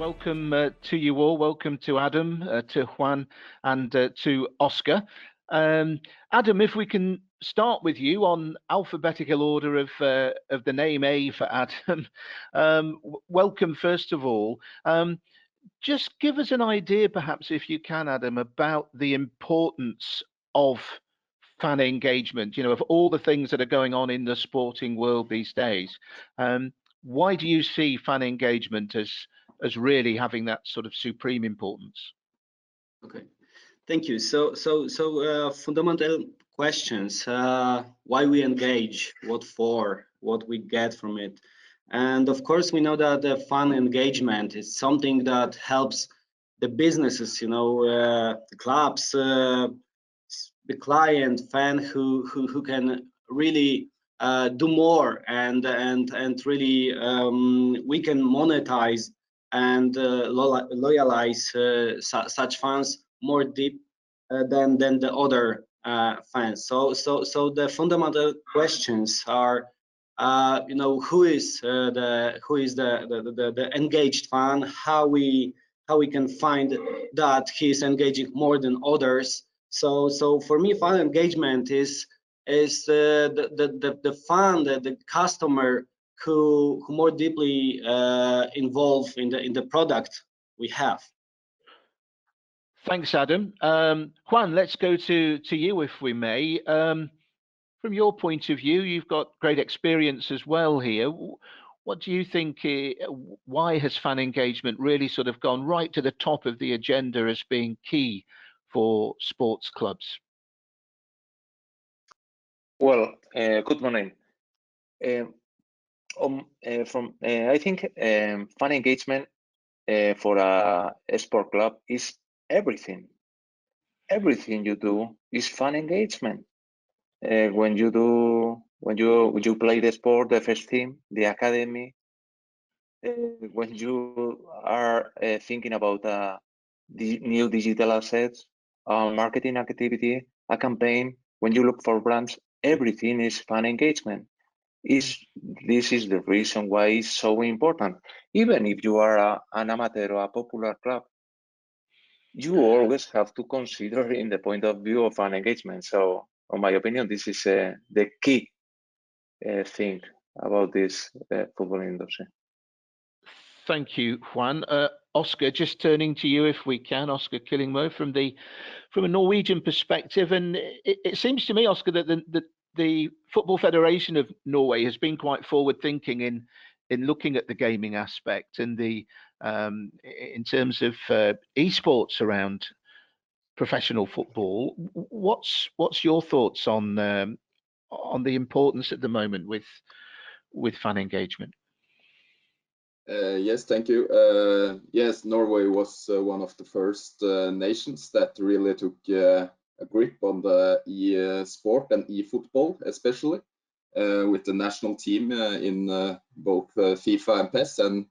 Welcome to you all. Welcome to Adam, to Juan, and to Oscar. Adam, if we can start with you on alphabetical order of the name A for Adam. Welcome, first of all. Just give us an idea, perhaps, if you can, Adam, about the importance of fan engagement, of all the things that are going on in the sporting world these days. Why do you see fan engagement as really having that sort of supreme importance? Okay, thank you. So fundamental questions: why we engage, what for, what we get from it, and of course we know that the fan engagement is something that helps the businesses, the clubs, the client, fan who can really do more and really we can monetize and loyalize such fans more deep than the other fans. So the fundamental questions are, who is the engaged fan? How we can find that he's engaging more than others. So for me, fan engagement is the fan, the customer who more deeply involved in the product we have. Thanks, Adam. Juan, let's go to you, if we may. From your point of view, you've got great experience as well here. What do you think? Why has fan engagement really sort of gone right to the top of the agenda as being key for sports clubs? Well, good morning. I think fan engagement for a sport club is everything. Everything you do is fan engagement. When you play the sport, the first team, the academy, when you are thinking about the new digital assets, marketing activity, a campaign, when you look for brands, everything is fan engagement. This is the reason why it's so important. Even if you are an amateur or a popular club, you always have to consider in the point of view of fan engagement. So, in my opinion, this is the key thing about this football industry. Thank you, Juan. Oscar, just turning to you, if we can, Oscar Killingmoe, from a Norwegian perspective, and it seems to me, Oscar, that the Football Federation of Norway has been quite forward-thinking in looking at the gaming aspect and in terms of esports around professional football. What's your thoughts on the importance at the moment with fan engagement? Yes, thank you. Yes, Norway was one of the first nations that really took a grip on the e-sport and e-football, especially with the national team in both FIFA and PES. And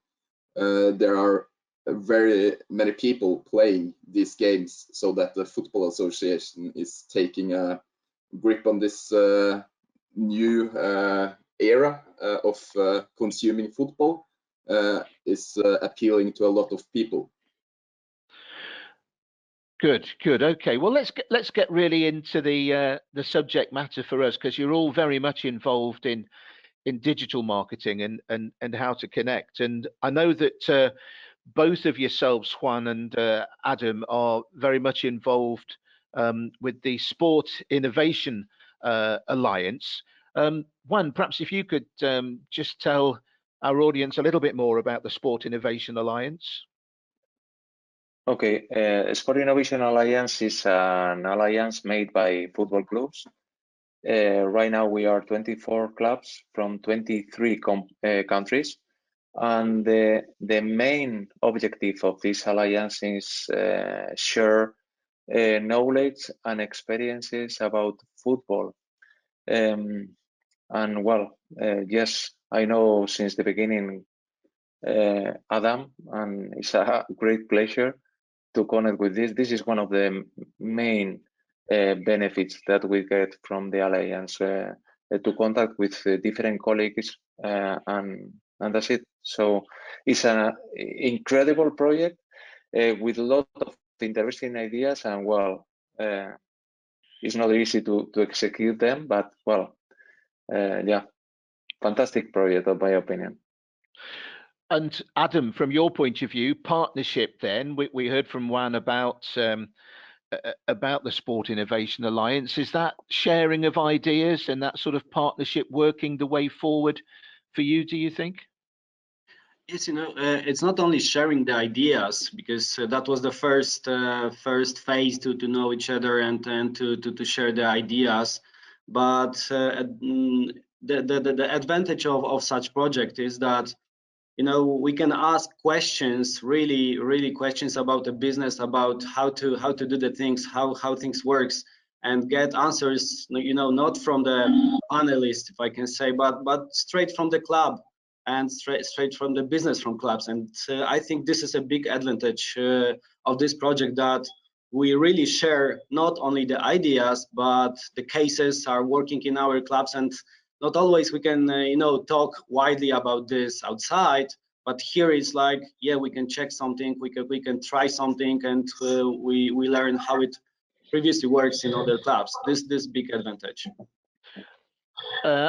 there are very many people playing these games, so that the Football Association is taking a grip on this new era of consuming football. Is appealing to a lot of people. Good. Okay. Well, let's get really into the subject matter for us, because you're all very much involved in digital marketing and how to connect. And I know that both of yourselves, Juan and Adam, are very much involved with the Sport Innovation Alliance. Juan, perhaps if you could just tell our audience a little bit more about the Sport Innovation Alliance. Okay, Sport Innovation Alliance is an alliance made by football clubs. Right now we are 24 clubs from 23 countries, and the main objective of this alliance is share knowledge and experiences about football. And well, yes, I know since the beginning Adam, and it's a great pleasure to connect with this. This is one of the main benefits that we get from the alliance, to contact with different colleagues and and that's it. So it's an incredible project with a lot of interesting ideas, and well, it's not easy to execute them, but well, yeah, fantastic project in my opinion. And Adam, from your point of view, partnership then, we heard from Juan about the Sport Innovation Alliance. Is that sharing of ideas and that sort of partnership working the way forward for you, do you think? Yes, it's not only sharing the ideas, because that was the first phase to know each other and to share the ideas, but the advantage of such project is that we can ask questions, really questions about the business, about how to do the things, how things works, and get answers, not from the panelists, if I can say, but straight from the club and straight from the business from clubs. And I think this is a big advantage of this project, that we really share not only the ideas, but the cases are working in our clubs. And not always we can talk widely about this outside, but here it's like, yeah, we can check something, we can try something, and we learn how it previously works in other clubs. This big advantage.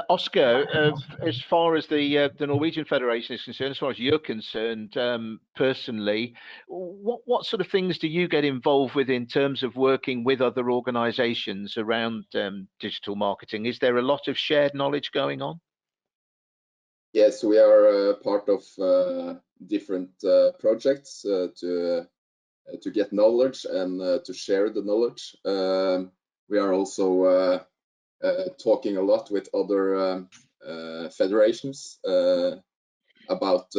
Oscar, as far as the Norwegian Federation is concerned, as far as you're concerned personally, what sort of things do you get involved with in terms of working with other organisations around digital marketing? Is there a lot of shared knowledge going on? Yes, we are part of different projects to get knowledge and to share the knowledge. We are also talking a lot with other federations about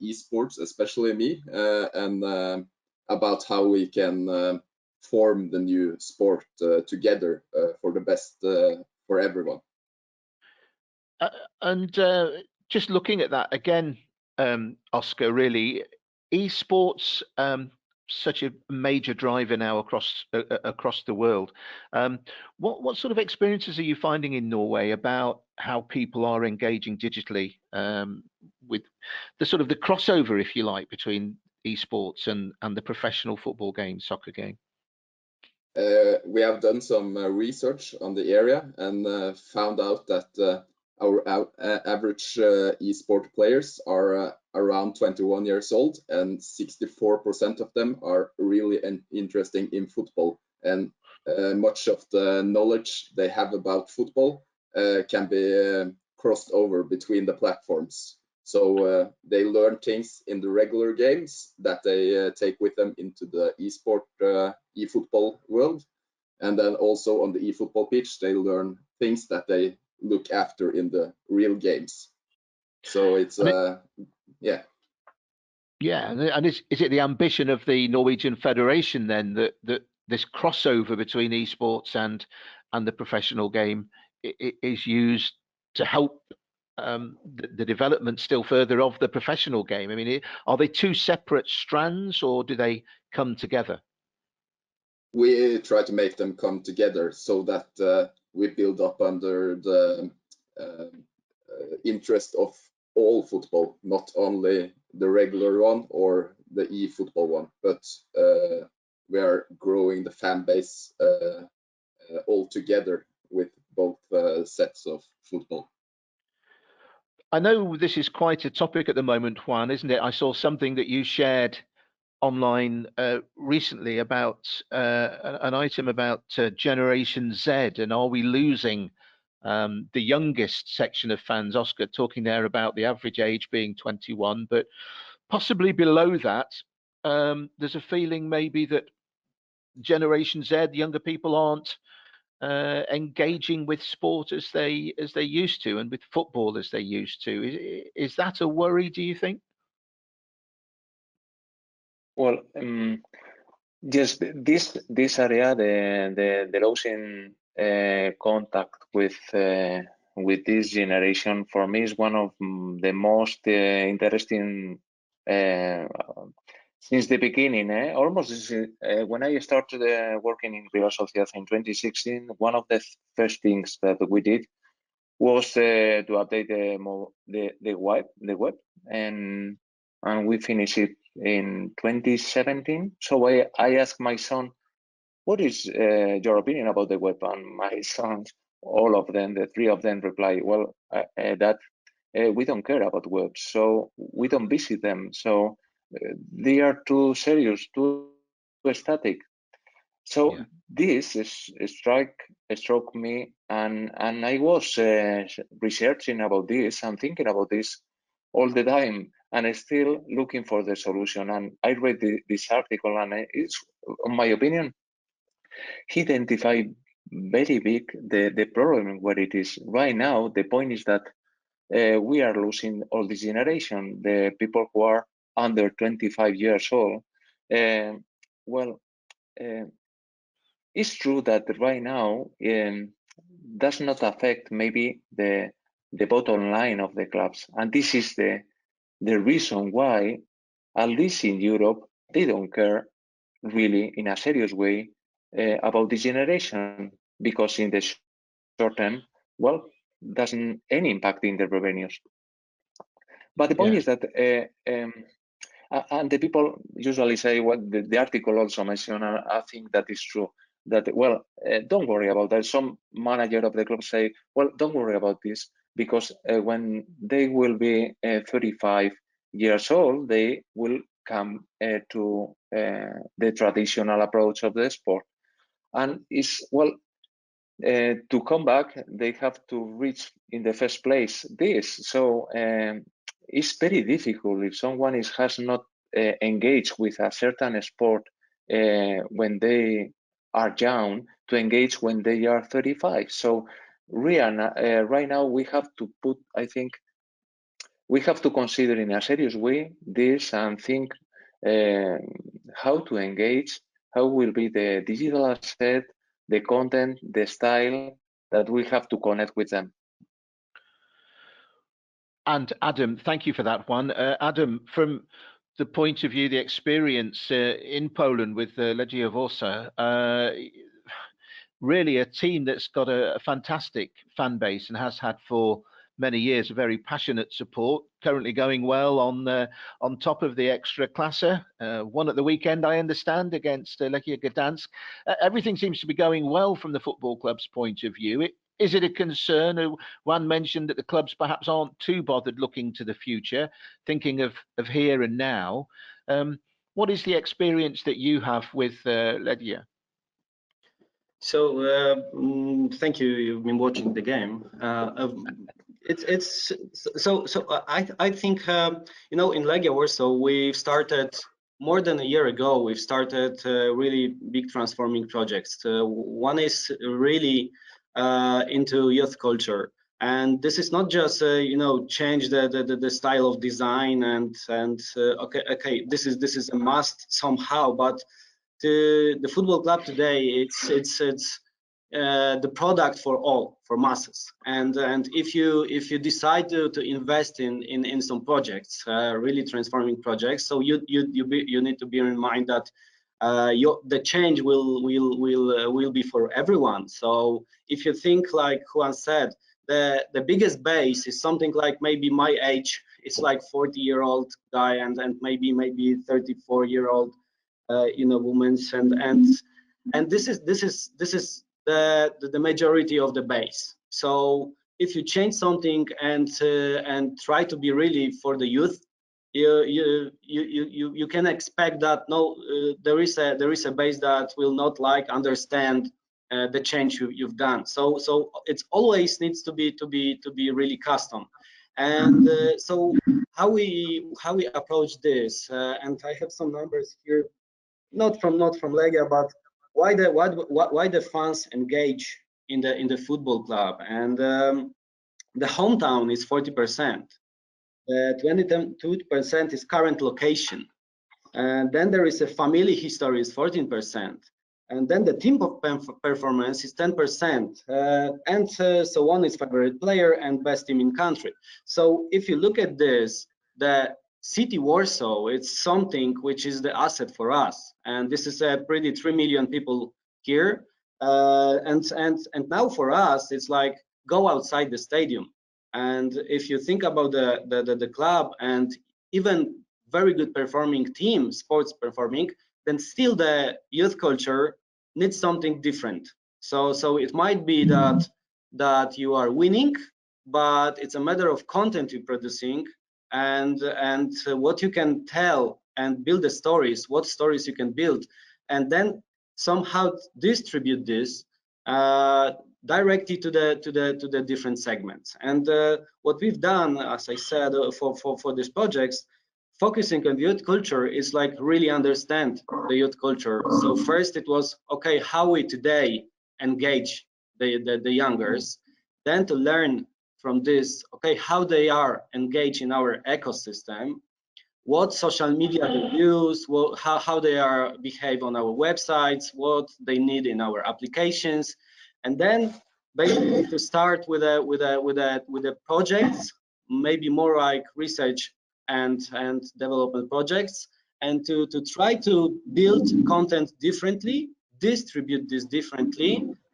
esports, especially me, and about how we can form the new sport together for the best for everyone. And just looking at that again, Oscar, really, esports, such a major driver now across the world. What sort of experiences are you finding in Norway about how people are engaging digitally with the sort of the crossover, if you like, between esports and the professional football game, soccer game? We have done some research on the area and found out that our average esport players are around 21 years old, and 64% of them are really interested in football. And much of the knowledge they have about football can be crossed over between the platforms. So they learn things in the regular games that they take with them into the eFootball world. And then also on the eFootball pitch, they learn things that they look after in the real games. So it's yeah. Yeah, and is it the ambition of the Norwegian Federation then that this crossover between esports and the professional game is used to help the development still further of the professional game? I mean, are they two separate strands, or do they come together? We try to make them come together so that we build up under the interest of all football, not only the regular one or the eFootball one, but we are growing the fan base all together with both sets of football. I know this is quite a topic at the moment, Juan, isn't it? I saw something that you shared online recently about an item about Generation Z, and are we losing the youngest section of fans? Oscar talking there about the average age being 21, but possibly below that. There's a feeling maybe that Generation Z, younger people, aren't engaging with sport as they used to, and with football as they used to. Is that a worry, do you think? Well, yes, this area, the losing contact with this generation, for me, is one of the most interesting since the beginning. Almost when I started working in Real Sociedad in 2016, one of the first things that we did was to update the web, and we finished it in 2017. So I asked my son, what is your opinion about the web? And my sons, all of them, the three of them replied, well, we don't care about webs, so we don't visit them. So they are too serious, too static. So Yeah. this struck me, and I was researching about this and thinking about this all the time, and I still looking for the solution. And I read this article, and it's, in my opinion, he identified very big the problem where it is right now. The point is that we are losing all this generation, the people who are under 25 years old. It's true that right now does not affect maybe the bottom line of the clubs, and this is the reason why, at least in Europe, they don't care really in a serious way about the generation, because in the short term, well, doesn't any impact in the revenues. But the point is that, and the people usually say, what the article also mentioned, I think that is true, that, well, don't worry about that. Some manager of the club say, well, don't worry about this, because when they will be 35 years old, they will come to the traditional approach of the sport. And it's, well, to come back, they have to reach in the first place this. So it's very difficult if someone has not engaged with a certain sport when they are young to engage when they are 35. So right now we have to put, I think, we have to consider in a serious way this and think how to engage, how will be the digital asset, the content, the style that we have to connect with them. And Adam, thank you for that one. Adam, from the point of view, the experience in Poland with Legia Warsaw, really a team that's got a fantastic fan base and has had for many years a very passionate support. Currently going well on top of the Ekstraklasa. One at the weekend, I understand, against Legia Gdansk. Everything seems to be going well from the football club's point of view. Is it a concern? One mentioned that the clubs perhaps aren't too bothered looking to the future, thinking of here and now. What is the experience that you have with Legia? So thank you. You've been watching the game. I think you know, in Legia Warsaw we've started more than a year ago. We've started really big transforming projects. One is really into youth culture, and this is not just you know, change the style of design and okay, this is a must somehow, but the football club today, it's the product for all, for masses. And if you decide to invest in some projects, really transforming projects, so you need to bear in mind that the change will be for everyone. So if you think, like Juan said, the biggest base is something like maybe my age. It's like 40-year-old guy and maybe 34-year-old you know, women, and this is the majority of the base. So if you change something and try to be really for the youth, you can expect that no, there is a base that will not like understand the change you've done. So it always needs to be really custom. And so how we approach this, and I have some numbers here, not from Legia, but why the fans engage in the football club. And the hometown is 40%. 22% is current location, and then there is a family history is 14%, and then the team performance is 10%, and so on is favorite player and best team in country. So if you look at this, the city Warsaw, it's something which is the asset for us, and this is a pretty 3 million people here, and now for us it's like go outside the stadium. And if you think about the club and even very good performing team, sports performing, then still the youth culture needs something different. So it might be that you are winning, but it's a matter of content you're producing and what you can tell and build the stories, what stories you can build, and then somehow distribute this directly to the different segments. And what we've done, as I said, for these projects, focusing on youth culture is like really understand the youth culture. So first it was, okay, how we today engage the youngers, then to learn from this, okay, how they are engaged in our ecosystem, what social media they use, how they are behave on our websites, what they need in our applications, and then basically to start with a projects, maybe more like research and development projects, and to try to build content differently, distribute this differently,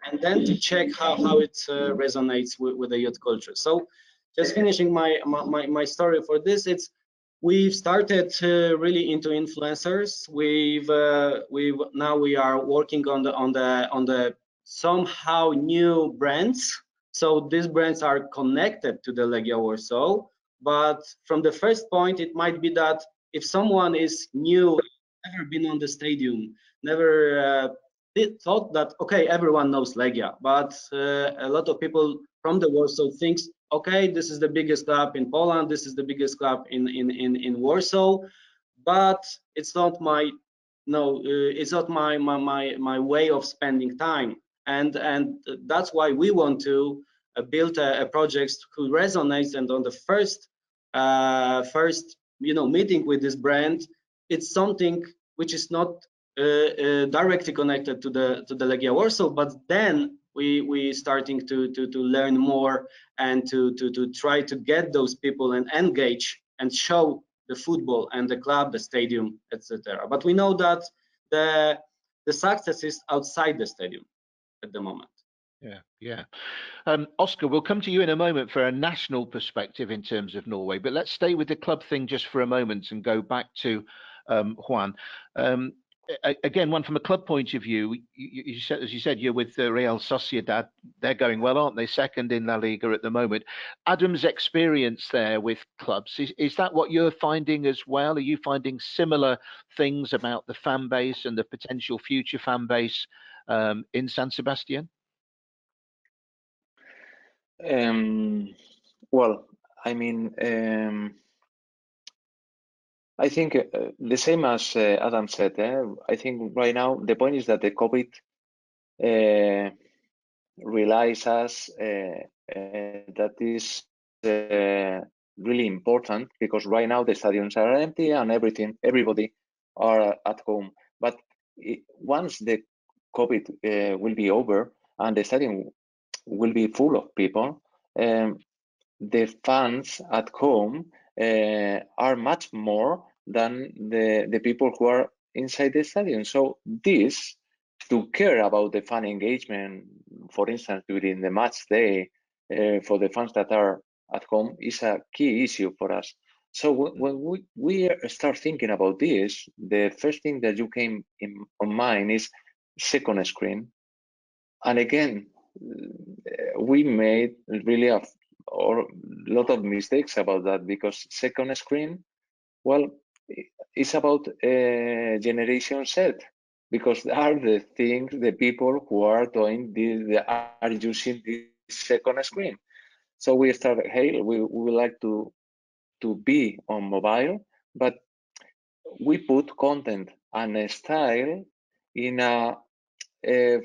and then to check how it resonates with the youth culture. So just finishing my story for this, it's we've started really into influencers. We've now we are working on the somehow new brands. So these brands are connected to the Legia Warsaw, but from the first point, it might be that if someone is new, never been on the stadium, never thought that, okay, everyone knows Legia, but a lot of people from the Warsaw thinks, okay, this is the biggest club in Poland, this is the biggest club in Warsaw, but it's not my it's not my way of spending time, and that's why we want to build a project who resonates, and on the first meeting with this brand, it's something which is not directly connected to the Legia Warsaw, but then we starting to learn more and to try to get those people and engage and show the football and the club, the stadium, etc. But we know that the success is outside the stadium at the moment. Yeah. Oscar, we'll come to you in a moment for a national perspective in terms of Norway, but let's stay with the club thing just for a moment and go back to Juan. Again, one from a club point of view, you said, as you said, you're with the Real Sociedad. They're going well, aren't they? Second in La Liga at the moment. Adam's experience there with clubs, is that what you're finding as well? Are you finding similar things about the fan base and the potential future fan base in San Sebastian? Well, I mean, I think the same as Adam said. I think right now the point is that the COVID realizes us that is really important, because right now the stadiums are empty and everybody are at home. But once the COVID will be over and the stadium will be full of people, the fans at home are much more than the people who are inside the stadium. So this, to care about the fan engagement, for instance, during the match day, for the fans that are at home, is a key issue for us. So when we start thinking about this, the first thing that you came on mind is second screen. And again, we made really a lot of mistakes about that, because second screen, well, it's about generation Z, because they are the people who are doing this, are using this second screen. So we started, hey, we would like to be on mobile, but we put content and a style in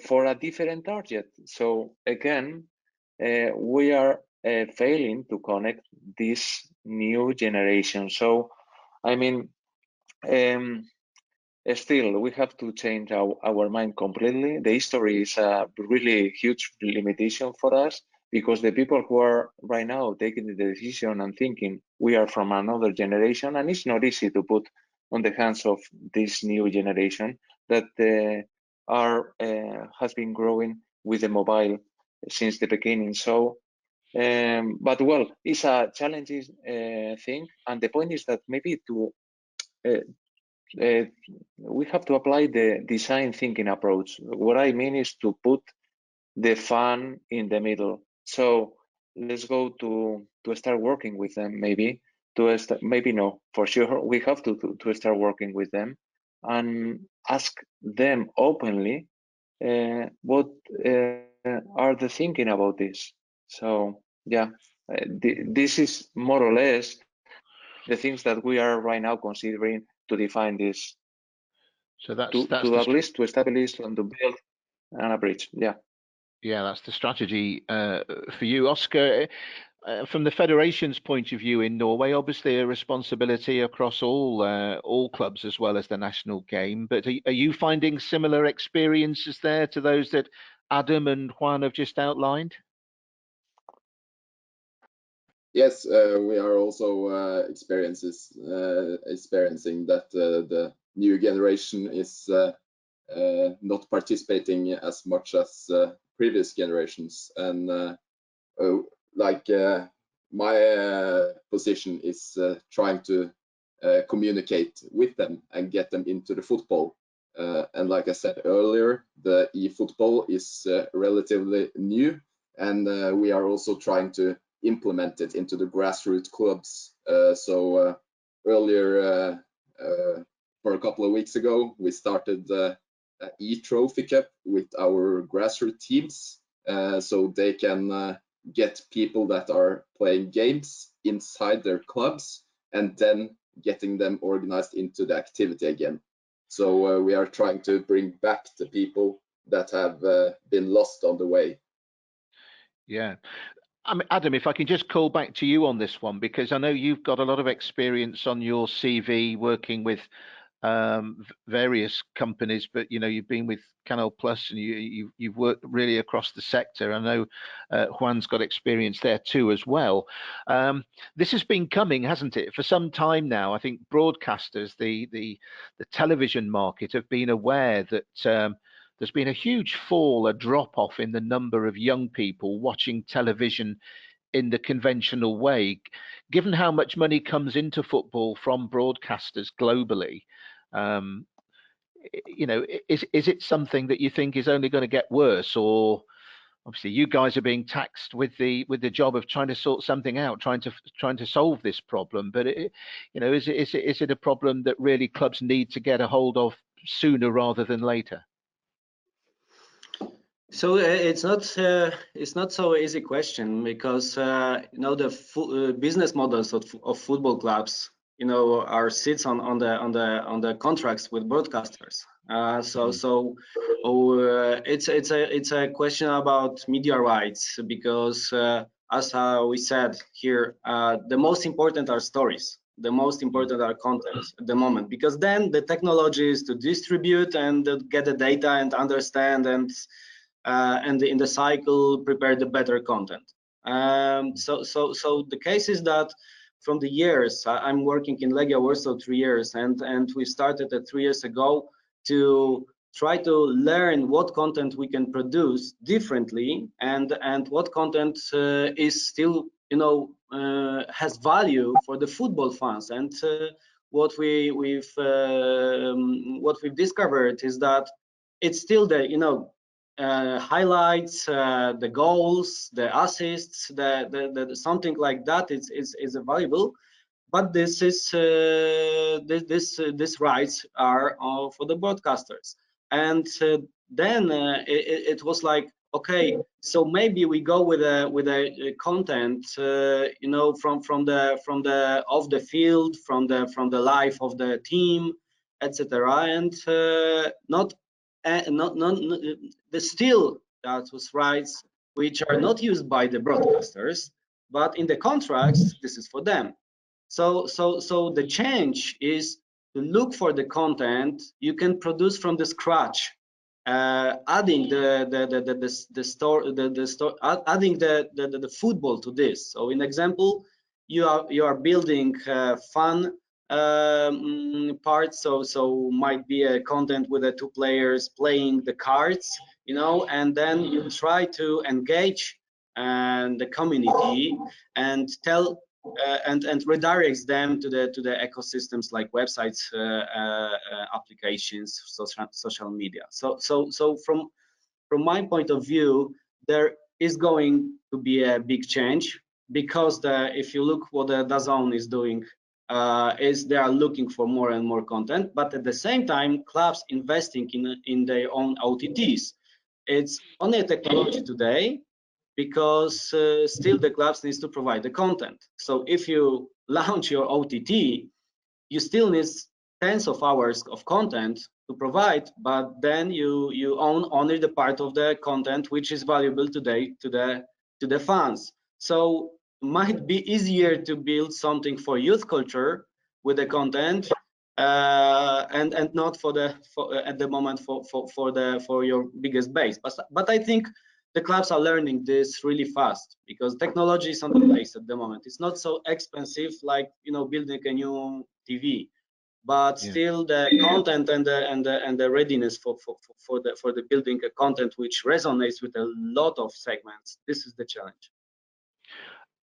for a different target. So again, we are failing to connect this new generation. So, I mean, still, we have to change our mind completely. The history is a really huge limitation for us, because the people who are right now taking the decision and thinking we are from another generation, and it's not easy to put on the hands of this new generation that has been growing with the mobile since the beginning. So But well, it's a challenging thing, and the point is that maybe we have to apply the design thinking approach. What I mean is to put the fun in the middle. So let's go to start working with them. Maybe maybe no, for sure we have to start working with them and ask them openly what are they thinking about this. So yeah, this is more or less the things that we are right now considering to define this. So that's to at least to establish and to build an bridge. Yeah. Yeah, that's the strategy for you, Oscar. From the federation's point of view in Norway, obviously a responsibility across all clubs as well as the national game. But are you finding similar experiences there to those that Adam and Juan have just outlined? Yes, we are also experiencing that the new generation is not participating as much as previous generations, and my position is trying to communicate with them and get them into the football. And like I said earlier, the e-football is relatively new, and we are also trying to implement it into the grassroots clubs. So earlier, for a couple of weeks ago, we started the e-trophy cup with our grassroots teams, so they can get people that are playing games inside their clubs and then getting them organized into the activity again. So we are trying to bring back the people that have been lost on the way. Yeah. Adam, if I can just call back to you on this one, because I know you've got a lot of experience on your CV working with various companies, but you've been with Canal Plus and you've worked really across the sector. I know Juan's got experience there too as well. This has been coming, hasn't it, for some time now? I think broadcasters, the television market, have been aware that there's been a huge fall, a drop off in the number of young people watching television in the conventional way. Given how much money comes into football from broadcasters globally, is it something that you think is only going to get worse? Or obviously you guys are being taxed with the job of trying to sort something out, trying to solve this problem. But is it a problem that really clubs need to get a hold of sooner rather than later? So it's not so easy question, because the business models of football clubs are sits on the contracts with broadcasters. It's a question about media rights, because as we said here, the most important are stories. The most important are content at the moment, because then the technology is to distribute and get the data and understand and in the cycle prepare the better content. So the case is that from the years I'm working in Legia Warsaw 3 years, and we started 3 years ago to try to learn what content we can produce differently, and what content is still has value for the football fans. And what we've discovered is that it's still the highlights, the goals, the assists, the something like that is valuable. But this is this rights are for the broadcasters. And then it was like, okay, so maybe we go with a content from the off the field, from the life of the team, etc. And not the still that was rights which are not used by the broadcasters, but in the contracts this is for them. So the change is to look for the content you can produce from the scratch, adding adding the football to this. So in example, you are building fun part, so might be a content with the 2 players playing the cards, and then you try to engage and the community, and tell and redirects them to the ecosystems like websites, applications, social media. So from my point of view, there is going to be a big change, because if you look what the DAZN is doing, is they are looking for more and more content, but at the same time, clubs investing in their own OTTs. It's only a technology today, because still the clubs needs to provide the content. So if you launch your OTT, you still need tens of hours of content to provide, but then you own only the part of the content which is valuable today to the fans. So might be easier to build something for youth culture with the content, and not at the moment for your biggest base. But I think the clubs are learning this really fast, because technology is on the place at the moment. It's not so expensive like building a new TV, but still the content and the readiness for the building a content which resonates with a lot of segments. This is the challenge.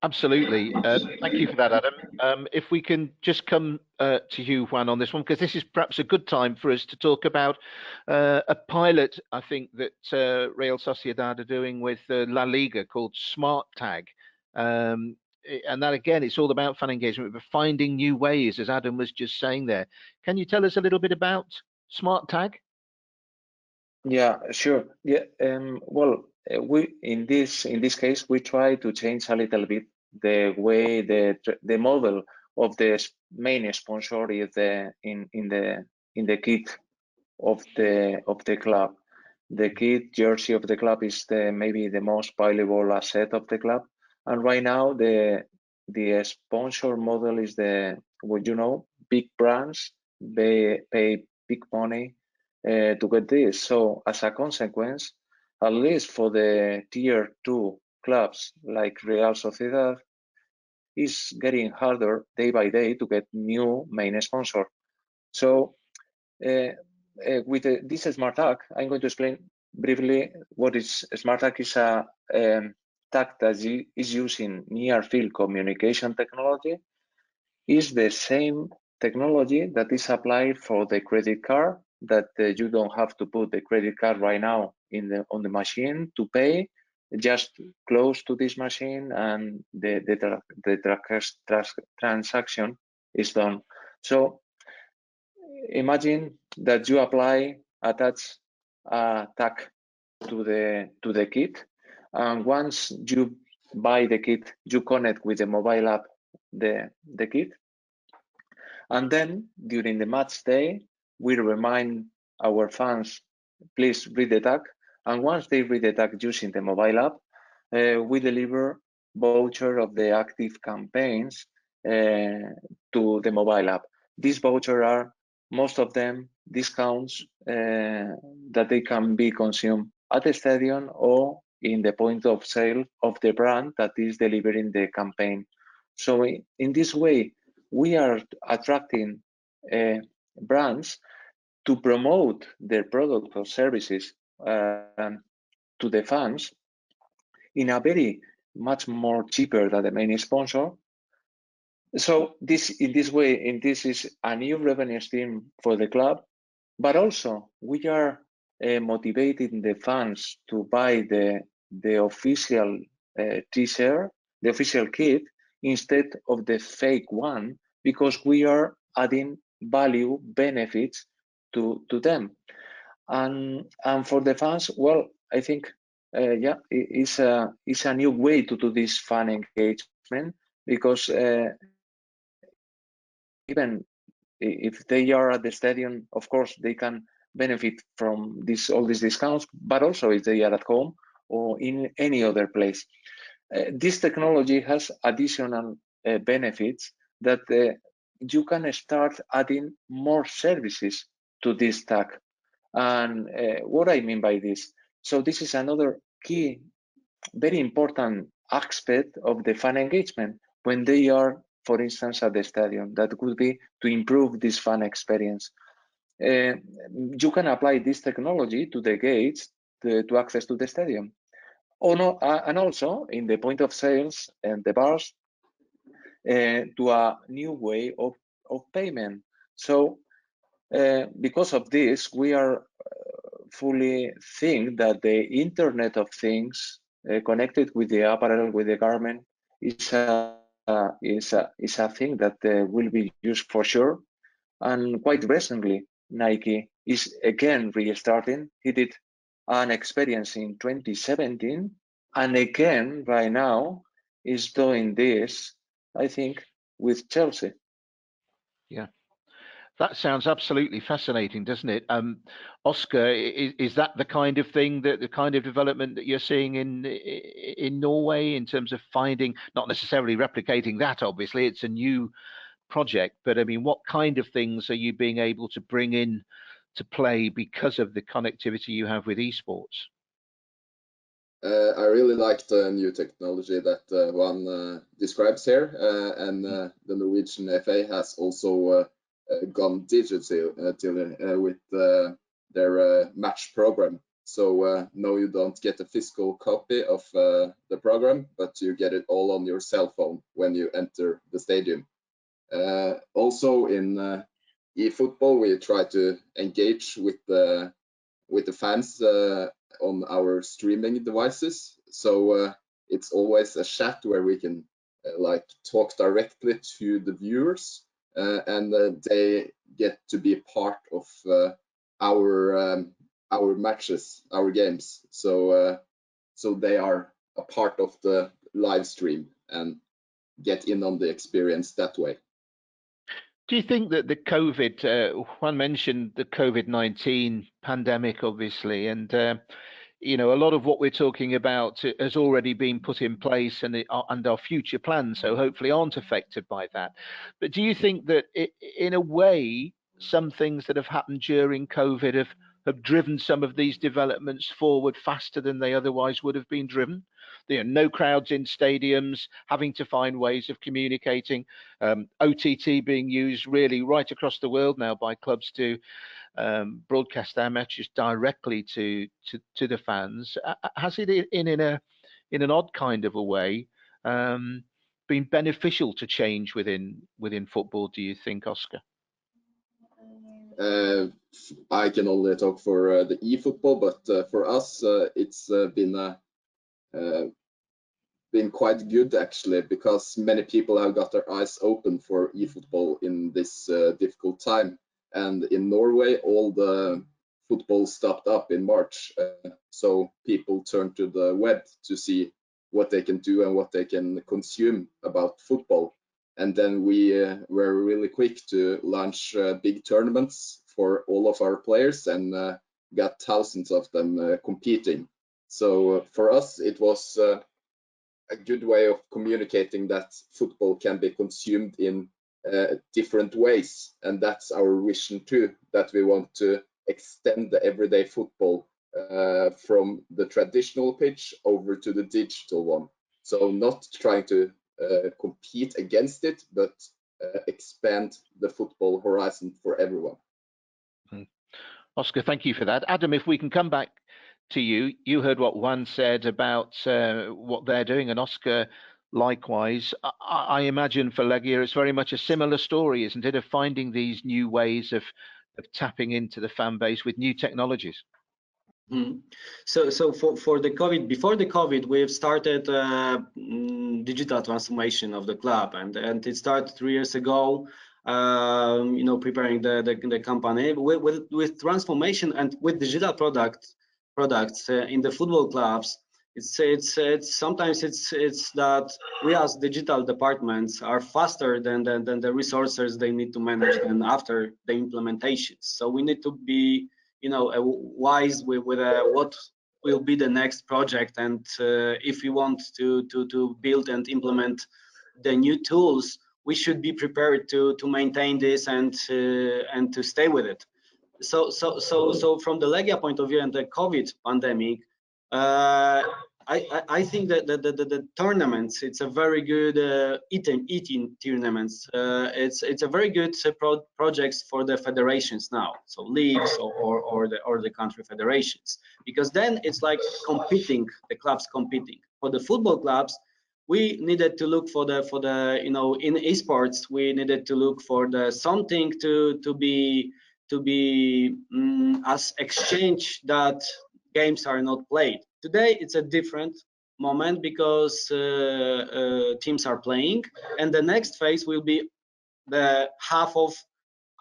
Absolutely. Thank you for that, Adam. If we can just come to you, Juan, on this one, because this is perhaps a good time for us to talk about a pilot, I think, that Real Sociedad are doing with La Liga called Smart Tag. And that, again, it's all about fan engagement, but finding new ways, as Adam was just saying there. Can you tell us a little bit about Smart Tag? Yeah, sure. Yeah. Well, we in this case we try to change a little bit the way the model of the main sponsor is in the kit of the club. The kit jersey of the club is maybe the most valuable asset of the club, and right now the sponsor model is big brands they pay big money to get this. So as a consequence, at least for the tier 2 clubs like Real Sociedad, is getting harder day by day to get new main sponsor. So with this Smart Tag, I'm going to explain briefly what is Smart Tag. Is a tag that is using near field communication technology. Is the same technology that is applied for the credit card, that you don't have to put the credit card right now on the machine to pay, just close to this machine and the transaction is done. So imagine that you attach a tag to the kit, and once you buy the kit, you connect with the mobile app the kit, and then during the match day we remind our fans, please read the tag, and once they read the tag using the mobile app, we deliver voucher of the active campaigns to the mobile app. These vouchers are most of them discounts that they can be consumed at the stadium or in the point of sale of the brand that is delivering the campaign. So in this way, we are attracting brands to promote their product or services to the fans in a very much more cheaper than the main sponsor. So this is a new revenue stream for the club, but also we are motivating the fans to buy the official t-shirt, the official kit, instead of the fake one, because we are adding value benefits to them. And for the fans, well, I think it's a new way to do this fan engagement, because even if they are at the stadium, of course they can benefit from all these discounts, but also if they are at home or in any other place. This technology has additional benefits that you can start adding more services to this tag. And what I mean by this, so this is another key, very important aspect of the fan engagement when they are, for instance, at the stadium. That could be to improve this fan experience. You can apply this technology to the gates to access to the stadium. Oh no, and also in the point of sales and the bars, to a new way of payment. So because of this, we are fully think that the Internet of Things connected with the apparel, with the garment, is a thing that will be used for sure. And quite recently, Nike is again restarting. He did an experience in 2017, and again right now is doing this, I think, with Chelsea. Yeah, that sounds absolutely fascinating, doesn't it? Oscar, is that the kind of thing, that the kind of development that you're seeing in Norway, in terms of finding, not necessarily replicating that, obviously, it's a new project, but I mean, what kind of things are you being able to bring in to play because of the connectivity you have with esports? I really like the new technology that Juan describes here, and the Norwegian FA has also gone digital with their match program. So no, you don't get a physical copy of the program, but you get it all on your cell phone when you enter the stadium. Also in eFootball, we try to engage with the fans on our streaming devices. So it's always a chat where we can like talk directly to the viewers, and they get to be part of our matches, our games. So so they are a part of the live stream and get in on the experience that way. Do you think that the COVID, Juan mentioned the COVID-19 pandemic, obviously, and you know, a lot of what we're talking about has already been put in place, and our future plans, so hopefully aren't affected by that. But do you think that in a way, some things that have happened during COVID have driven some of these developments forward faster than they otherwise would have been driven? You know, no crowds in stadiums, having to find ways of communicating, OTT being used really right across the world now by clubs to broadcast their matches directly to the fans. Has it in an odd kind of a way been beneficial to change within football, do you think, Oscar? I can only talk for the eFootball, but for us, it's been quite good actually, because many people have got their eyes open for eFootball in this difficult time. And in Norway, all the football stopped up in March, so people turned to the web to see what they can do and what they can consume about football. And then we were really quick to launch big tournaments for all of our players, and got thousands of them competing. So for us, it was a good way of communicating that football can be consumed in different ways. And that's our vision too, that we want to extend the everyday football from the traditional pitch over to the digital one. So not trying to compete against it, but expand the football horizon for everyone. Oscar, thank you for that. Adam, if we can come back to you, you heard what Juan said about what they're doing, and Oscar likewise. I imagine for Legia it's very much a similar story, isn't it, of finding these new ways of tapping into the fan base with new technologies. So for the COVID, before the COVID, we've started digital transformation of the club, and it started 3 years ago. You know, preparing the company with transformation and with digital products in the football clubs. It's sometimes it's that we as digital departments are faster than the resources they need to manage and after the implementations. So we need to be, you know, wise with what will be the next project, and if we want to build and implement the new tools, we should be prepared to maintain this and to stay with it. So from the Legia point of view and the COVID pandemic, I think that the tournaments, it's a very good eating tournaments. It's a very good projects for the federations now, so leagues or the country federations, because then it's like competing, the clubs competing. For the football clubs, we needed to look for the you know, in esports we needed to look for the something to be as exchange that games are not played. Today it's a different moment because teams are playing, and the next phase will be the half of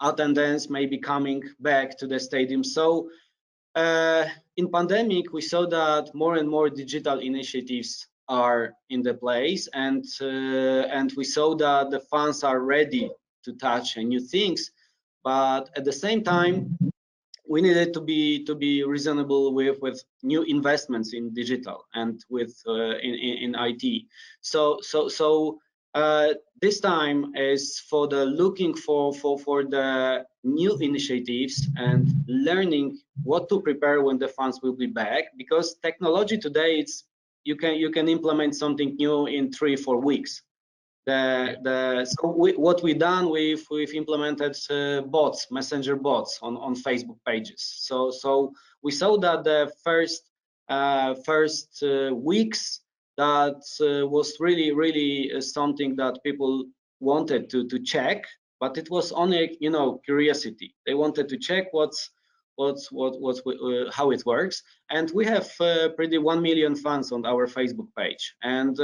attendance maybe coming back to the stadium. So in pandemic we saw that more and more digital initiatives are in the place, and we saw that the fans are ready to touch new things, but at the same time we needed to be reasonable with new investments in digital and with in IT. So this time is for the looking for the new initiatives and learning what to prepare when the fans will be back, because technology today, it's you can implement something new in 3-4 weeks. What we've done, we've implemented bots, messenger bots on Facebook pages. So we saw that the first weeks that was really something that people wanted to check, but it was only, you know, curiosity. They wanted to check how it works, and we have pretty 1 million fans on our Facebook page, and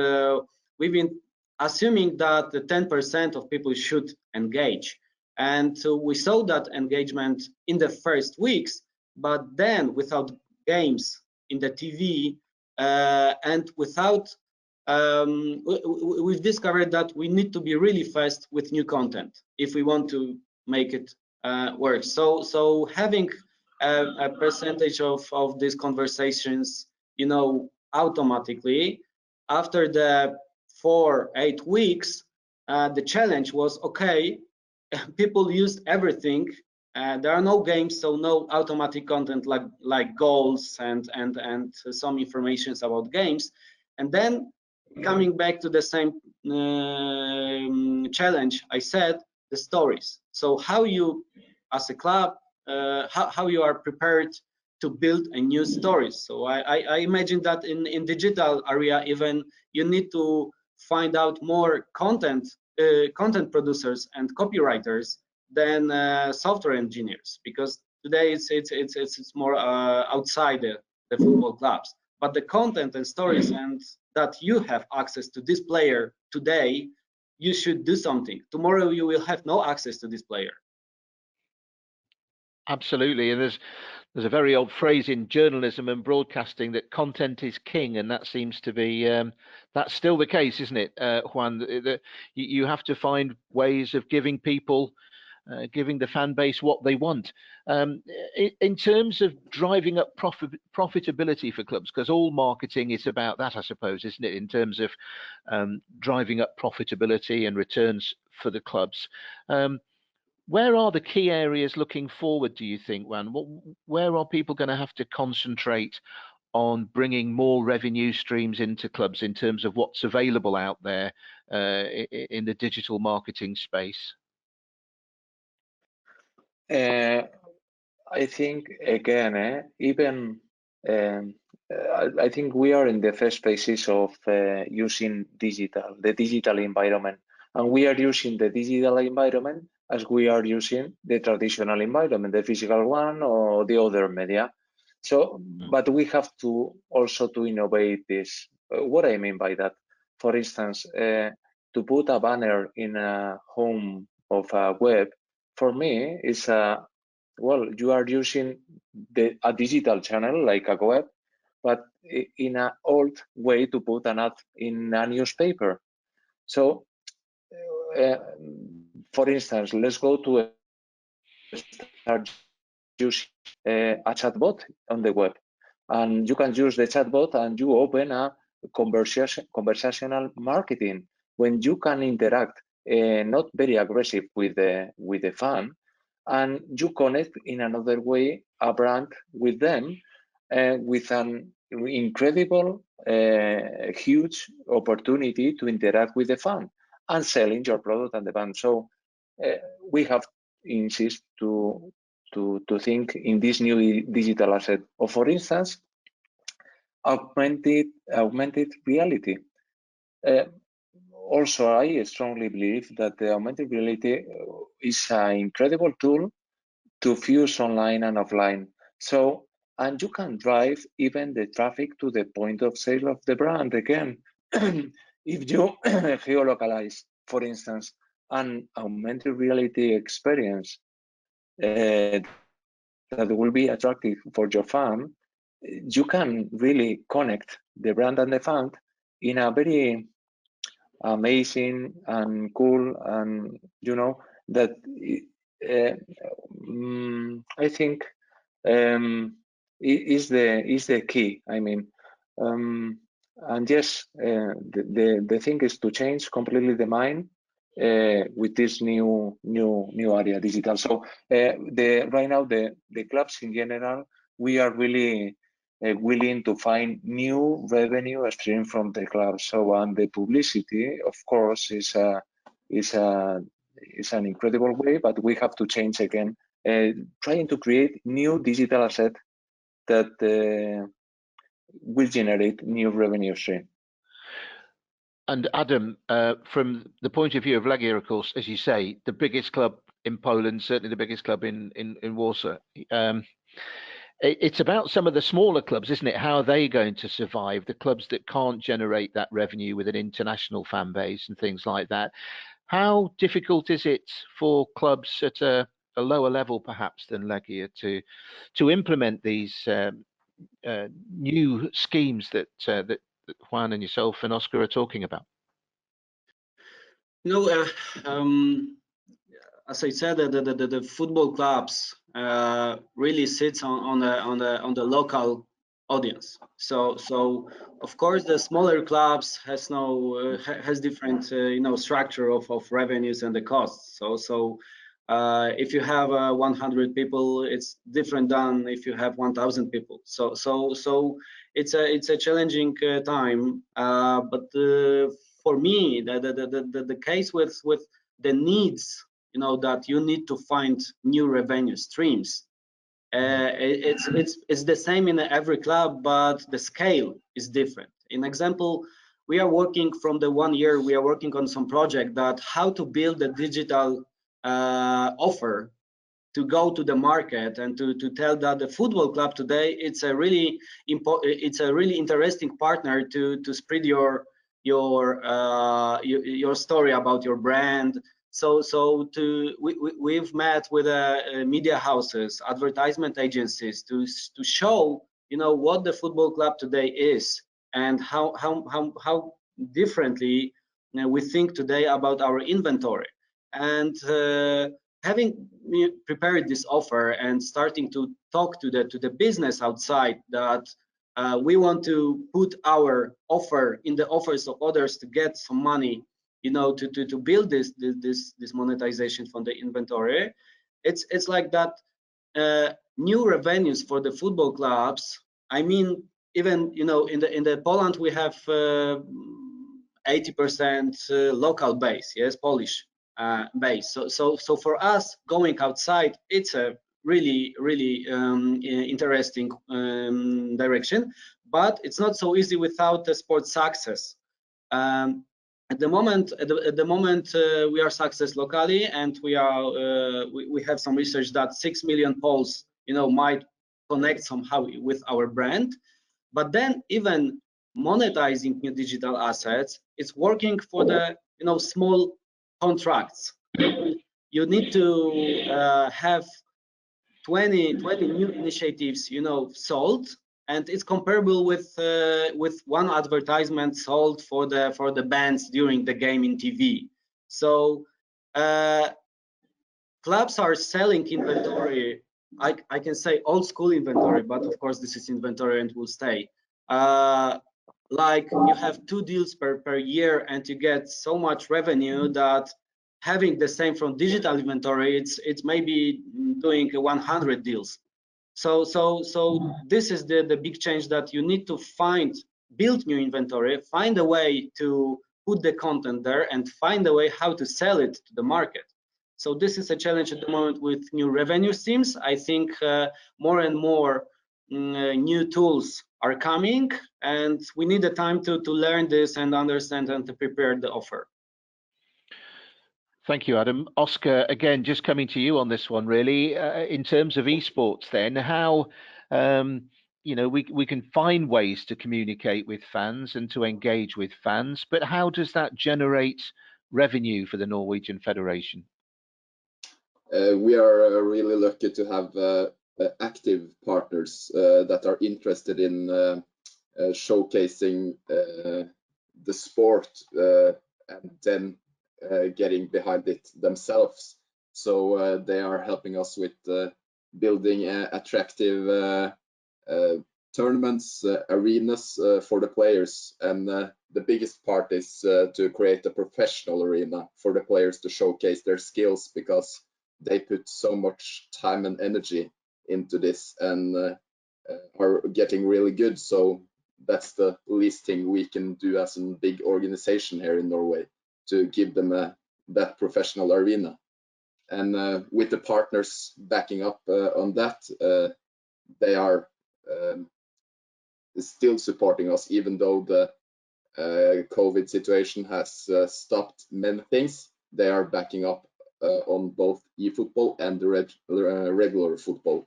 we've been assuming that the 10% of people should engage, and so we saw that engagement in the first weeks, but then without games in the TV and without we've discovered that we need to be really fast with new content if we want to make it work. So having a percentage of these conversations, you know, automatically after the 4-8 weeks, the challenge was, okay, people used everything. There are no games, so no automatic content like goals and some informations about games. And then coming back to the same challenge, I said the stories. So how you, as a club, how you are prepared to build a new story. So I imagine that in digital area, even you need to find out more content producers and copywriters than software engineers, because today it's more outside the football clubs. But the content and stories, and that you have access to this player today, you should do something. Tomorrow you will have no access to this player. Absolutely, and there's a very old phrase in journalism and broadcasting that content is king, and that seems to be that's still the case, isn't it, Juan? You have to find ways of giving people, giving the fan base what they want. In terms of driving up profitability for clubs, because all marketing is about that, I suppose, isn't it? In terms of driving up profitability and returns for the clubs. Where are the key areas looking forward, do you think, Juan? Where are people going to have to concentrate on bringing more revenue streams into clubs in terms of what's available out there in the digital marketing space? I think, again, even I think we are in the first phases of using the digital environment, and we are using the digital environment as we are using the traditional environment, the physical one or the other media. So, but we have to also to innovate this. What I mean by that, for instance, to put a banner in a home of a web, for me is well, you are using a digital channel like a web, but in an old way to put an ad in a newspaper. So, for instance, let's go to start using a chatbot on the web, and you can use the chatbot and you open a conversational marketing when you can interact, not very aggressive with the fan, and you connect in another way a brand with them with an incredible, huge opportunity to interact with the fan and selling your product and the fan. So we have insist to think in this new digital asset, or for instance, augmented reality. Also, I strongly believe that the augmented reality is an incredible tool to fuse online and offline. So, and you can drive even the traffic to the point of sale of the brand again. If you geolocalize, for instance, an augmented reality experience that will be attractive for your fan, you can really connect the brand and the fan in a very amazing and cool, and you know that I think is the key. I mean, and yes, the thing is to change completely the mind with this new area, digital. So right now the clubs in general, we are really willing to find new revenue stream from the club. So, and the publicity, of course, is an incredible way, but we have to change again, trying to create new digital asset that will generate new revenue stream. And Adam, from the point of view of Legia, of course, as you say, the biggest club in Poland, certainly the biggest club in Warsaw. It's about some of the smaller clubs, isn't it? How are they going to survive? The clubs that can't generate that revenue with an international fan base and things like that. How difficult is it for clubs at a lower level, perhaps, than Legia to implement these new schemes that Juan and yourself and Oscar are talking about? As I said, the football clubs really sits on the local audience. So of course the smaller clubs has different structure of revenues and the costs. So if you have 100 people, it's different than if you have 1,000 people. So it's a challenging time. But for me, the case with the needs, that you need to find new revenue streams. It's the same in every club, but the scale is different. In example, we are working from the 1 year, we are working on some project that how to build a digital offer to go to the market and to tell that the football club today, it's a really interesting partner to spread your story about your brand. So we've met with media houses, advertisement agencies to show what the football club today is and how differently we think today about our inventory. And having prepared this offer and starting to talk to the business outside that we want to put our offer in the offers of others to get some money, to build this monetization from the inventory. It's like that new revenues for the football clubs. I mean, even in the Poland we have 80% local base, yes, Polish base. So for us going outside, it's a really interesting direction, but it's not so easy without the sports success. At the moment, we are success locally, and we have some research that 6 million Poles, might connect somehow with our brand. But then even monetizing new digital assets, it's working for the small contracts. You need to have 20 new initiatives, sold. And it's comparable with one advertisement sold for the bands during the game in TV. So clubs are selling inventory. I can say old school inventory, but of course this is inventory and will stay. Like you have 2 deals per year, and you get so much revenue that having the same from digital inventory, it's maybe doing 100 deals. So this is the big change, that you need to build new inventory, find a way to put the content there, and find a way how to sell it to the market. So this is a challenge at the moment with new revenue streams. I think more and more new tools are coming, and we need the time to learn this and understand and to prepare the offer. Thank you, Adam. Oscar, again, just coming to you on this one, really. In terms of esports, then, how we can find ways to communicate with fans and to engage with fans, but how does that generate revenue for the Norwegian Federation? We are really lucky to have active partners that are interested in showcasing the sport and then getting behind it themselves. So they are helping us with building attractive tournaments, arenas for the players, and the biggest part is to create a professional arena for the players to showcase their skills, because they put so much time and energy into this and are getting really good. So that's the least thing we can do as a big organization here in Norway, to give them that professional arena. And with the partners backing up on that, they are still supporting us, even though the COVID situation has stopped many things. They are backing up on both eFootball and the regular football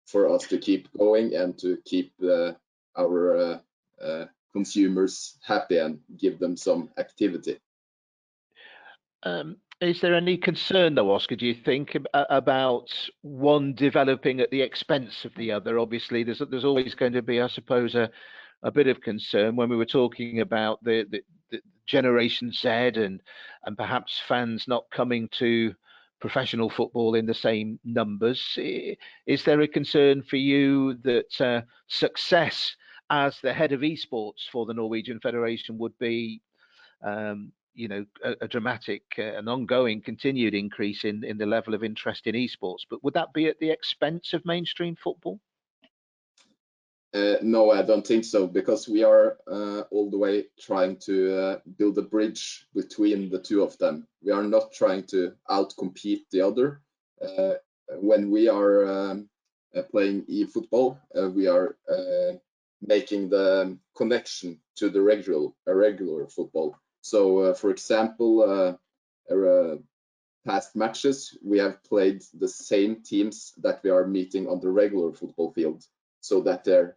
for us to keep going and to keep our consumers happy and give them some activity. Is there any concern, though, Oscar, do you think, about one developing at the expense of the other? Obviously, there's always going to be, I suppose, a bit of concern when we were talking about the Generation Z and perhaps fans not coming to professional football in the same numbers. Is there a concern for you that success as the head of esports for the Norwegian Federation would be a dramatic and ongoing continued increase in the level of interest in esports, but would that be at the expense of mainstream football? No, I don't think so, because we are all the way trying to build a bridge between the two of them. We are not trying to outcompete the other. When we are playing eFootball, we are making the connection to the regular football. So, for example, past matches, we have played the same teams that we are meeting on the regular football field, so that there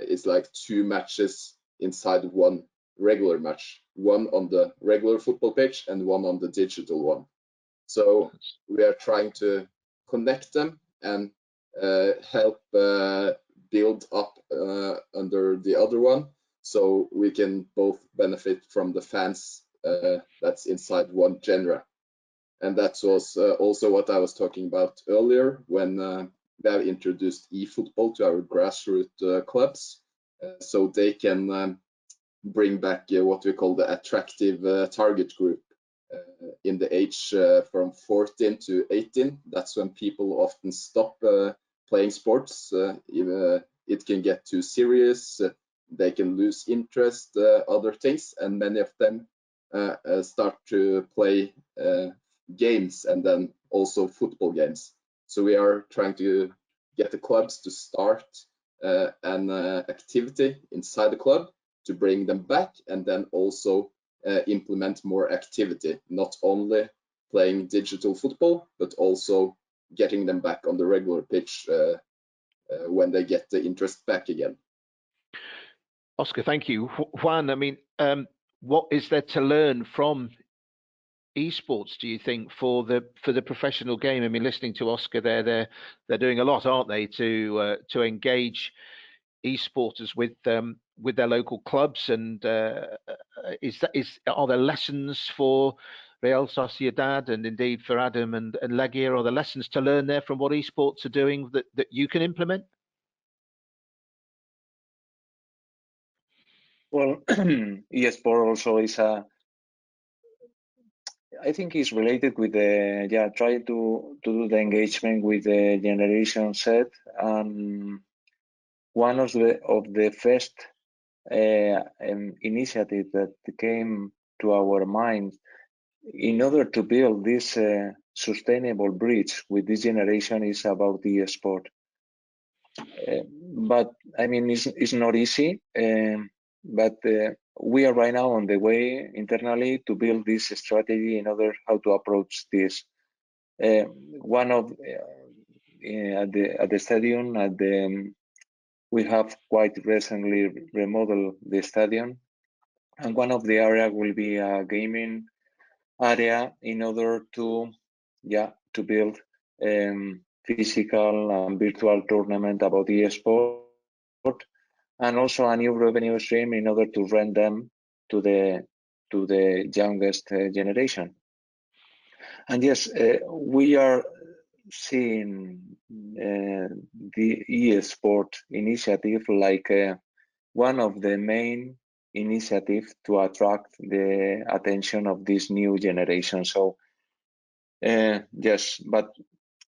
is like 2 matches inside one regular match, one on the regular football pitch and one on the digital one. So we are trying to connect them and help build up under the other one, so we can both benefit from the fans that's inside one genre. And that was also what I was talking about earlier, when we have introduced eFootball to our grassroots clubs, so they can bring back what we call the attractive target group in the age from 14 to 18. That's when people often stop playing sports. It can get too serious, they can lose interest, other things, and many of them start to play games, and then also football games. So we are trying to get the clubs to start an activity inside the club to bring them back, and then also implement more activity, not only playing digital football, but also getting them back on the regular pitch when they get the interest back again. Oscar, thank you. Juan, I mean, what is there to learn from esports, do you think, for the professional game? I mean, listening to Oscar there, they're doing a lot, aren't they, to engage esporters with their local clubs? And are there lessons for Real Sociedad and indeed for Adam and Legia? Are there lessons to learn there from what esports are doing that you can implement? Well, eSport also is I think it's related with the try to do the engagement with the Generation Z one of the first initiatives that came to our mind in order to build this sustainable bridge with this generation is about the sport. But I mean, it's not easy. But we are right now on the way internally to build this strategy in order how to approach this. One of at the stadium we have quite recently remodeled the stadium, and one of the area will be a gaming area in order to build physical and virtual tournament about the esport, and also a new revenue stream in order to rent them to the youngest generation. And yes, we are seeing the e-sport initiative like one of the main initiatives to attract the attention of this new generation. So yes, but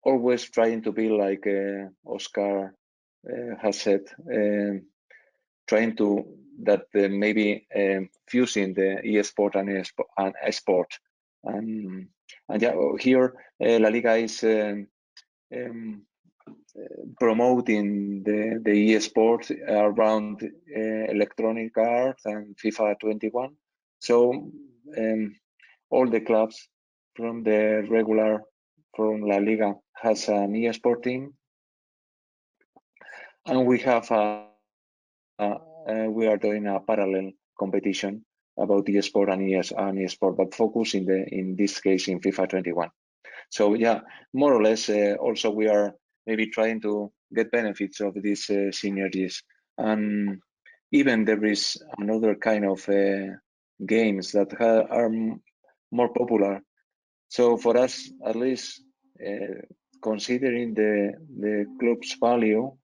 always trying to be like Oscar has said, trying to that maybe fusing the e-sport and sport. And yeah, here La Liga is promoting the e-sport around electronic arts and FIFA 21. So all the clubs from the regular from La Liga has an e-sport team, and we have we are doing a parallel competition about e-sport and e-sport, but focus in this case in FIFA 21. So yeah, more or less, also we are maybe trying to get benefits of these synergies. And even there is another kind of games that are more popular. So for us, at least, considering the club's value,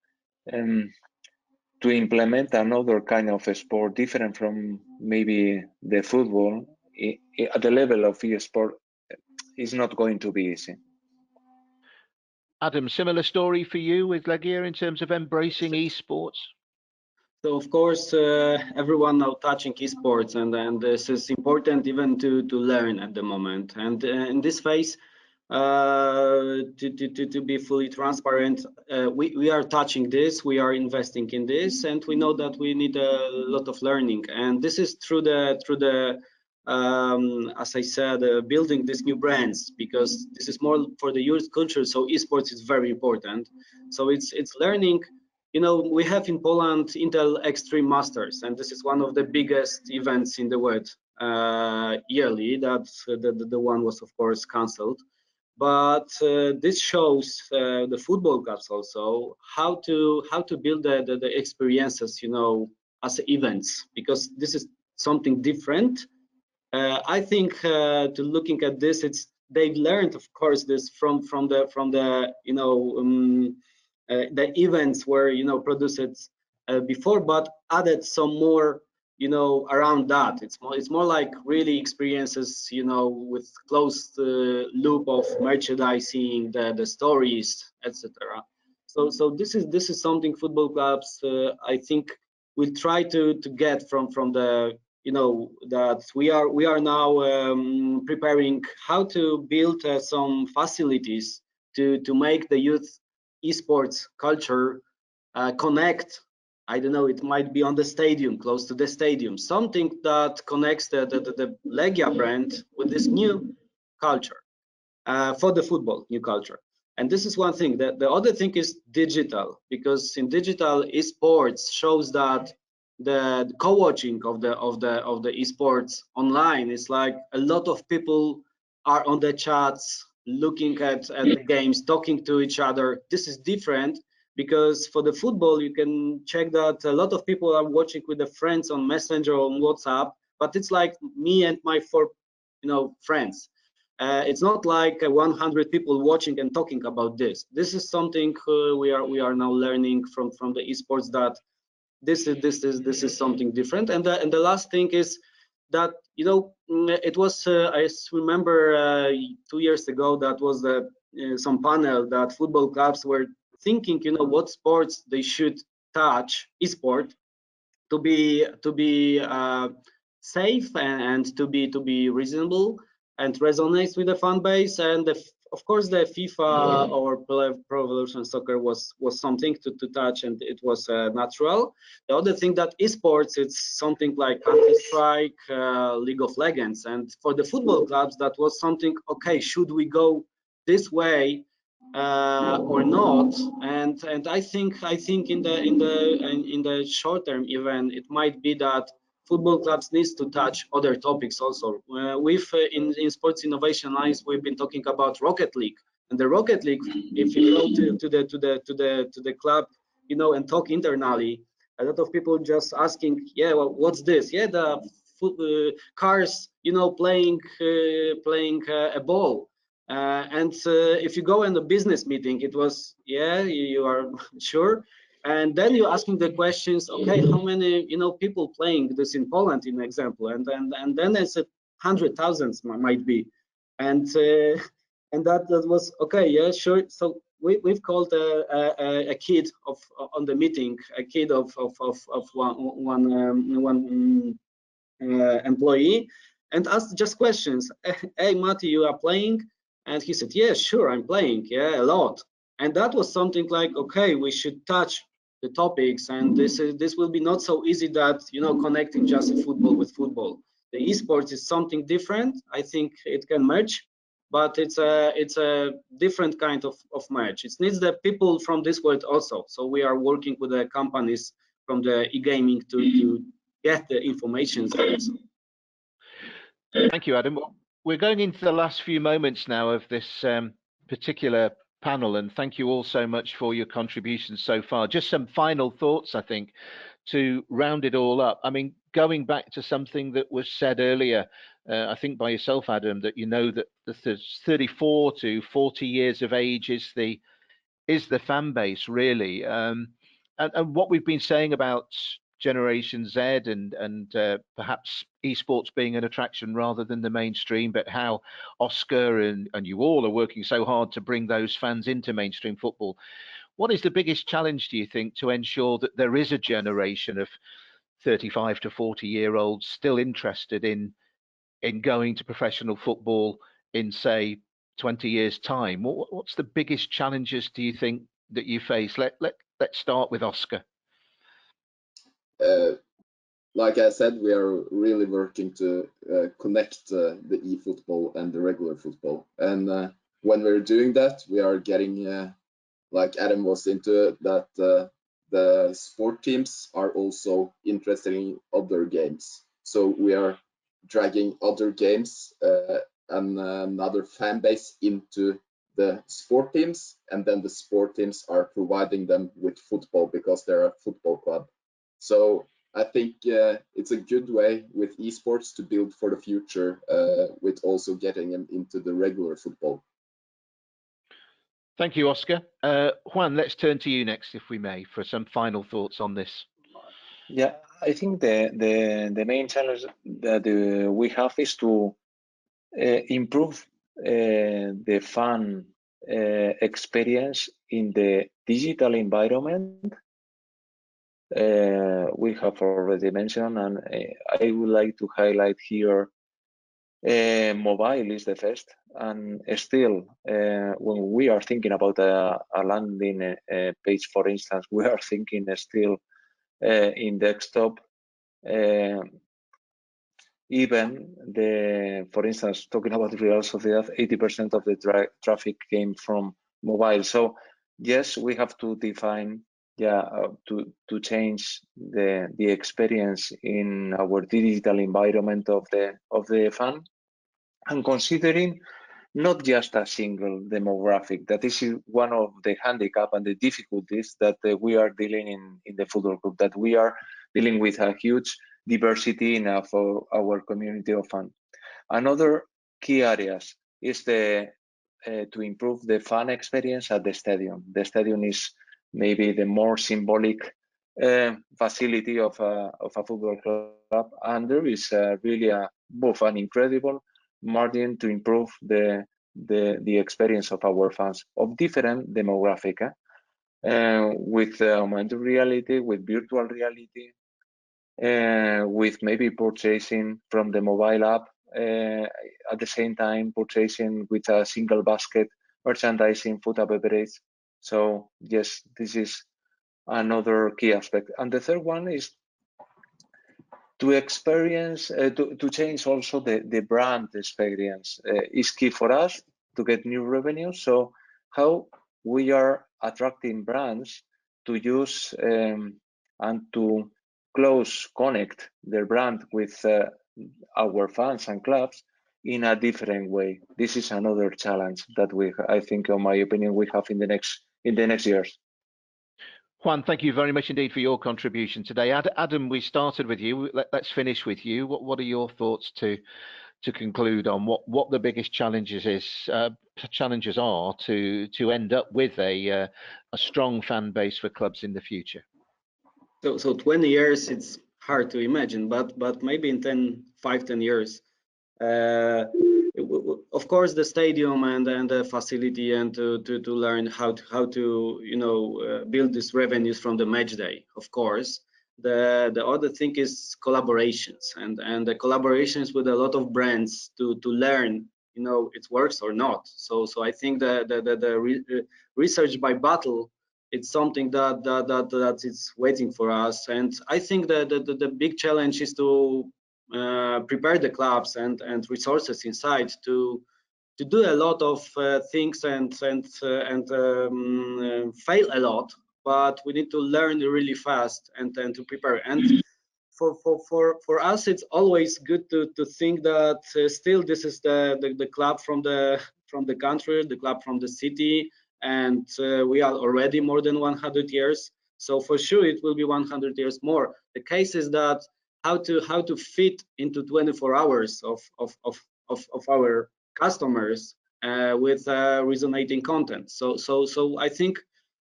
to implement another kind of sport different from maybe the football at the level of e-sport is not going to be easy. Adam, similar story for you with Legia in terms of embracing esports? So of course, everyone now touching esports, and this is important even to learn at the moment. And in this phase, to be fully transparent, we are touching this, we are investing in this, and we know that we need a lot of learning. And this is through the as I said, building these new brands, because this is more for the youth culture. So esports is very important. So it's learning. You know, we have in Poland Intel Extreme Masters, and this is one of the biggest events in the world yearly. That the one was of course cancelled, but this shows the football clubs also how to build the experiences, you know, as events, because this is something different. I think to looking at this, they've learned, of course, this from the you know. The events were, you know, produced before, but added some more, you know, around that. It's more like really experiences, you know, with closed loop of merchandising, the stories, etc. So this is something football clubs I think will try to get from the, you know, that we are now preparing how to build some facilities to make the youth esports culture connect. I don't know, it might be on the stadium, close to the stadium, something that connects the Legia brand with this new culture for the football, new culture. And this is one thing. The other thing is digital, because in digital esports shows that the co-watching of the esports online is like a lot of people are on the chats, looking at the games, talking to each other. This is different, because for the football you can check that a lot of people are watching with their friends on Messenger or on WhatsApp, but it's like me and my 4, you know, friends. It's not like 100 people watching and talking about this. This is something we are now learning from the esports, that this is something different. And the last thing is that, you know, it was I remember 2 years ago, that was some panel that football clubs were thinking, you know, what sports they should touch, esport, to be safe and to be reasonable and resonates with the fan base. And of course, the FIFA or Pro Evolution Soccer was something to touch, and it was natural. The other thing that esports, it's something like Counter-Strike, League of Legends, and for the football clubs, that was something. Okay, should we go this way or not? And I think in the short term, even it might be that football clubs needs to touch other topics also. In Sports Innovation Lines, we've been talking about Rocket League, and the Rocket League, if you go to the club, you know, and talk internally, a lot of people just asking, yeah, well, what's this? Yeah, the cars, you know, playing a ball. And if you go in a business meeting, it was, yeah, you are sure. And then you're asking the questions, okay, how many, you know, people playing this in Poland, in example, and then it's 100,000 might be, and that was okay, yeah, sure. So we've called a kid on the meeting, a kid of one employee, and asked just questions. Hey, Matti, you are playing? And he said, yeah, sure, I'm playing, yeah, a lot. And that was something like, okay, we should touch the topics, and this will be not so easy that, you know, connecting just football with football. The esports is something different. I think it can merge, but it's a different kind of merge. It needs the people from this world also. So we are working with the companies from the e-gaming to get the information. Thank you, Adam. We're going into the last few moments now of this particular panel, and thank you all so much for your contributions so far. Just some final thoughts, I think, to round it all up. I mean, going back to something that was said earlier, I think by yourself, Adam, that you know that the 34 to 40 years of age is the fan base, really. And what we've been saying about Generation Z and perhaps esports being an attraction rather than the mainstream, but how Oscar and you all are working so hard to bring those fans into mainstream football. What is the biggest challenge, do you think, to ensure that there is a generation of 35 to 40-year-olds still interested in going to professional football in, say, 20 years' time? What's the biggest challenges, do you think, that you face? Let's start with Oscar. Like I said, we are really working to connect the e-football and the regular football. And when we're doing that, we are getting, like Adam was into, that the sport teams are also interested in other games. So we are dragging other games and another fan base into the sport teams, and then the sport teams are providing them with football because they're a football club. So I think it's a good way with esports to build for the future, with also getting them into the regular football. Thank you, Oscar. Juan, let's turn to you next, if we may, for some final thoughts on this. Yeah, I think the main challenge that we have is to improve the fan experience in the digital environment. We have already mentioned, and I would like to highlight here, mobile is the first, and still when we are thinking about a landing page, for instance, we are thinking still in desktop. Even for instance, talking about Real Sociedad, 80% of the traffic came from mobile. So yes, we have to define, to change the experience in our digital environment of the fan, and considering not just a single demographic. That is one of the handicap and the difficulties that we are dealing in the football group, that we are dealing with a huge diversity in our community of fans. Another key areas is to improve the fan experience at the stadium. The stadium is maybe the more symbolic facility of a football club, and there is really both an incredible margin to improve the experience of our fans of different demographic. with augmented reality, with virtual reality, with maybe purchasing from the mobile app, at the same time purchasing with a single basket, merchandising, food and beverage. So yes, this is another key aspect. And the third one is to experience, to change also the brand experience is key for us to get new revenue. So how we are attracting brands to use and to close connect their brand with our fans and clubs in a different way. This is another challenge that I think, in my opinion, we have in the next years. Juan, thank you very much indeed for your contribution today. Adam, we started with you. Let's finish with you. What are your thoughts to conclude on what the biggest challenges are to end up with a strong fan base for clubs in the future? So 20 years, it's hard to imagine, but maybe in 5-10 years. Of course, the stadium and the facility, and to learn how to build these revenues from the match day. Of course, the other thing is collaborations and the collaborations with a lot of brands to learn it works or not. So I think the research by battle, it's something that is waiting for us. And I think that the big challenge is to prepare the clubs and resources inside to do a lot of things and fail a lot, but we need to learn really fast and to prepare. And for us, it's always good to think that still this is the club from the country, the club from the city, and we are already more than 100 years. So for sure it will be 100 years more. The case is that how to fit into 24 hours of our customers with resonating content. So I think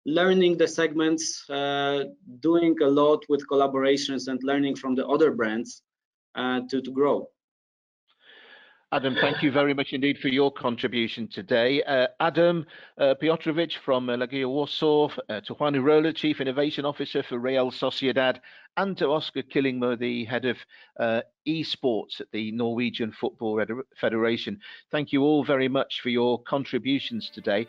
learning the segments, doing a lot with collaborations and learning from the other brands to grow. Adam, thank you very much indeed for your contribution today. Adam Piotrowicz from Legia Warsaw, to Juan Iraola, Chief Innovation Officer for Real Sociedad, and to Oscar Killingmoe, the Head of Esports at the Norwegian Football Federation. Thank you all very much for your contributions today.